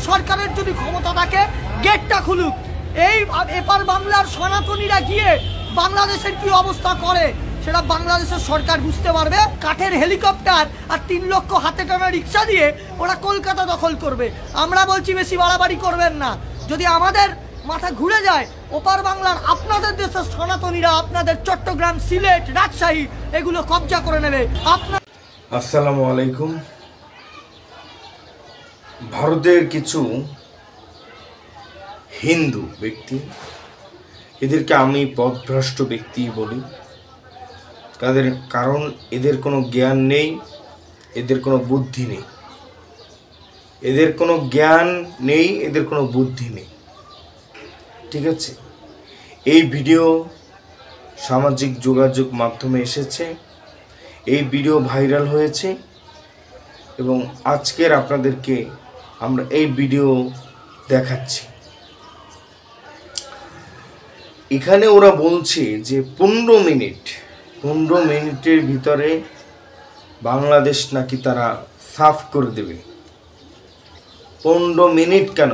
সরকারের যদি ক্ষমতা থাকে গেটটা খুলুক। এই এপার বাংলার সনাতনীরা গিয়ে বাংলাদেশের কি অবস্থা করে সেটা বাংলাদেশের সরকার বুঝতে পারবে। কাঠের হেলিকপ্টার আর 3 লক্ষ হাতে টানা রিক্সা দিয়ে ওরা কলকাতা দখল করবে। আমরা বলছি বেশি বাড়াবাড়ি করবেন না। যদি আমাদের মাথা ঘুরে যায়, ওপার বাংলার আপনাদের দেশের সনাতনীরা আপনাদের চট্টগ্রাম, সিলেট, রাজশাহী এগুলো কবজা করে নেবে। আসসালামু আলাইকুম। ভারতের কিছু হিন্দু ব্যক্তি, এদেরকে আমি পথভ্রষ্ট ব্যক্তি বলি, কারণ এদের কোনো জ্ঞান নেই, এদের কোনো বুদ্ধি নেই, এদের কোনো জ্ঞান নেই, এদের কোনো বুদ্ধি নেই। ঠিক আছে, এই ভিডিও সামাজিক যোগাযোগ মাধ্যমে এসেছে, এই ভিডিও ভাইরাল হয়েছে এবং আজকের আপনাদেরকে আমরা এই ভিডিও দেখাচ্ছি। এখানে ওরা বলছে যে 15 মিনিটের ভিতরে বাংলাদেশ নাকি তারা সাফ করে দেবে। 15 মিনিট কেন,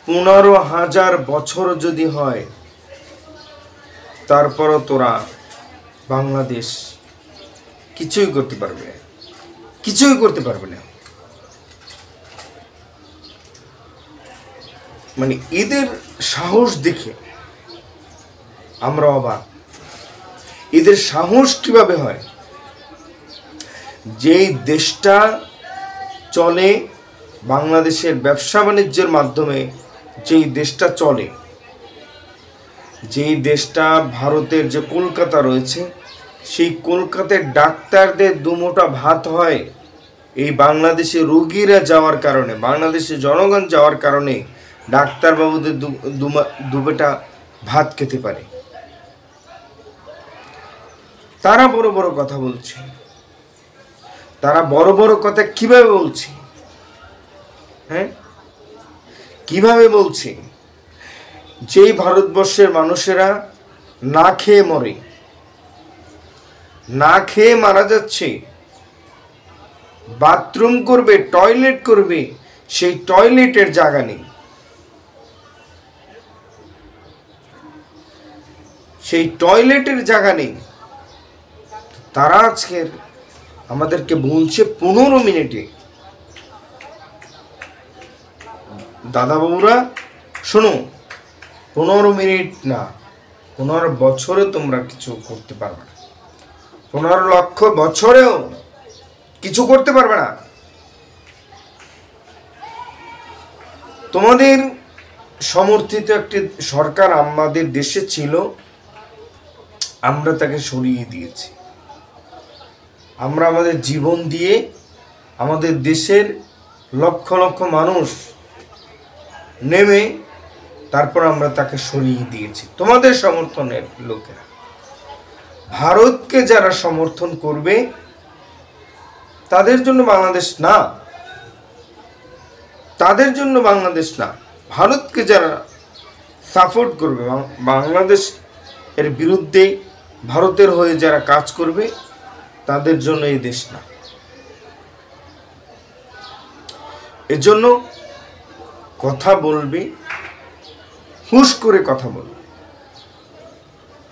15,000 বছর যদি হয় তারপরও তোরা বাংলাদেশ কিছুই করতে পারবে না। মানে এদের সাহস দেখে আমরা অবাক। এদের সাহস কিভাবে হয়? যেই দেশটা চলে বাংলাদেশের ব্যবসা বাণিজ্যের মাধ্যমে, যেই দেশটা চলে, যেই দেশটা ভারতের যে কলকাতা রয়েছে, সেই কলকাতার ডাক্তারদের দুমোটা ভাত হয় এই বাংলাদেশে রোগীরা যাওয়ার কারণে, বাংলাদেশে জনগণ যাওয়ার কারণে ডাক্তারবাবুদের দুবেটা ভাত খেতে পারে। তারা বড় বড় কথা বলছে। তারা বড় বড় কথা কিভাবে বলছে? কিভাবে বলছে? যেই ভারতবর্ষের মানুষেরা না খেয়ে মরে, না খেয়ে মারা যাচ্ছে, বাথরুম করবে, টয়লেট করবে, সেই টয়লেটের জায়গা নেই, সেই টয়লেটের জায়গা নেই। তারা আজকের আমাদেরকে বলছে 15 মিনিটে। দাদা বাবুরা শোনো, 15 মিনিট না, 15 বছরে তোমরা কিছু করতে পারবে না। 15 লক্ষ বছরেও কিছু করতে পারবে না। তোমাদের সমর্থিত একটি সরকার আমাদের দেশে ছিল, আমরা তাকে সরিয়ে দিয়েছি। আমরা আমাদের জীবন দিয়ে আমাদের দেশের লক্ষ লক্ষ মানুষ নেমে তারপর আমরা তাকে সরিয়ে দিয়েছি। তোমাদের সমর্থনের লোকেরা, ভারতকে যারা সমর্থন করবে তাদের জন্য বাংলাদেশ না, তাদের জন্য বাংলাদেশ না। ভারতকে যারা সাপোর্ট করবে, বাংলাদেশ এর বিরুদ্ধে ভারতের হয়ে যারা কাজ করবে, তাদের জন্য এই দেশ না। এজন্য কথা বলবে, হুঁশ করে কথা বলবে।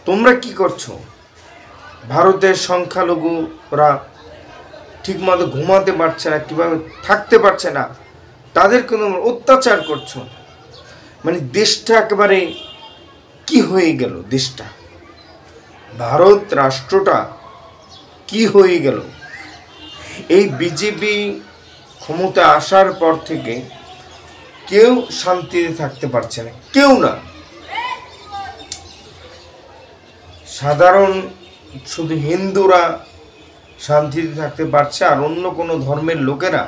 তোমরা কি করছো? ভারতের সংখ্যালঘুরা ঠিকমতো ঘুমাতে পারছে না, কিভাবে থাকতে পারছে না, তাদেরকে তোমরা অত্যাচার করছো। মানে দেশটা একেবারে কি হয়ে গেল? দেশটা, ভারত রাষ্ট্রটা কি হয়ে গেল? এই বিজেপি ক্ষমতা আসার পর থেকে কেউ শান্তিতে থাকতে পারছে না, কেউ না। সাধারণ শুধু হিন্দুরা শান্তিতে থাকতে পারছে, আর অন্য কোনো ধর্মের লোকেরা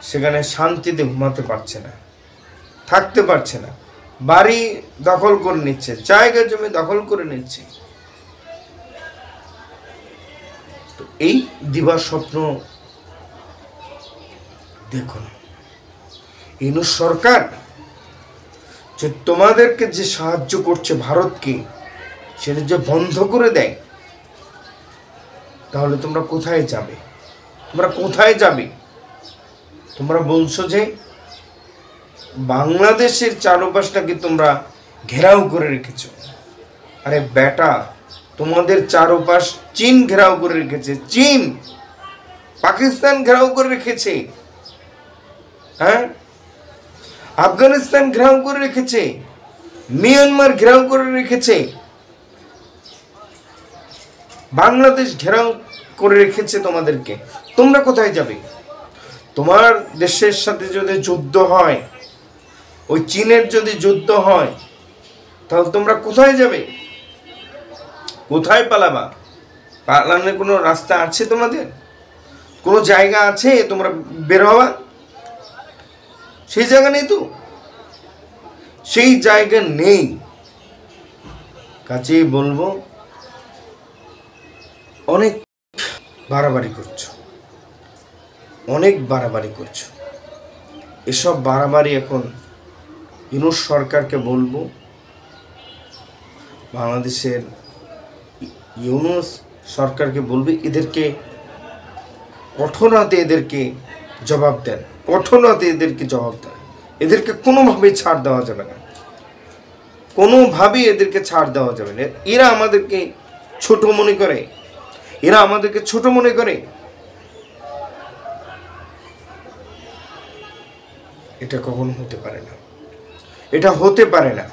সেখানে শান্তিতে ঘুমাতে পারছে না, থাকতে পারছে না। বাড়ি দখল করে নিচ্ছে, জায়গা জমি দখল করে নিচ্ছে। তো এই দিবা স্বপ্ন দেখুন, ইউনূস সরকার যে তোমাদেরকে যে সাহায্য করছে ভারতকে, সেটা যে বন্ধ করে দেয়, তাহলে তোমরা কোথায় যাবে? তোমরা কোথায় যাবে? তোমরা বলছো যে বাংলাদেশের চারপাশটাকে তোমরা ঘেরাও করে রেখেছো। আরে বেটা, তোমাদের চারপাশ চীন ঘেরাও করে রেখেছে, চীন, পাকিস্তান ঘেরাও করে রেখেছে, হ্যাঁ, আফগানিস্তান ঘেরাও করে রেখেছে, মিয়ানমার ঘেরাও করে রেখেছে, বাংলাদেশ ঘেরাও করে রেখেছে তোমাদেরকে। তোমরা কোথায় যাবে? তোমার দেশের সাথে যদি যুদ্ধ হয়, ওই চীনের যদি যুদ্ধ হয়, তাহলে তোমরা কোথায় যাবে? কোথায় পালাবা? পালানোর কোনো রাস্তা আছে তোমাদের? কোনো জায়গা আছে তোমরা বের হওয়া? সেই জায়গা নেই তো, সেই জায়গা নেই। কাজেই বলবো, অনেক বাড়াবাড়ি করছো, অনেক বাড়াবাড়ি করছো। এসব বাড়াবাড়ি এখন ইউনূস সরকারকে বলবো, বাংলাদেশের ইউনূস সরকারকে বলবে এদেরকে কঠোর হাতে এদেরকে জবাব দেন, কঠোর হাতে এদেরকে জবাব দেন। এদেরকে কোনোভাবেই ছাড় দেওয়া যাবে না, কোনোভাবেই এদেরকে ছাড় দেওয়া যাবে না। এরা আমাদেরকে ছোট মনে করে, এরা আমাদেরকে ছোট মনে করে। এটা কখনো হতে পারে না, এটা হতে পারে না।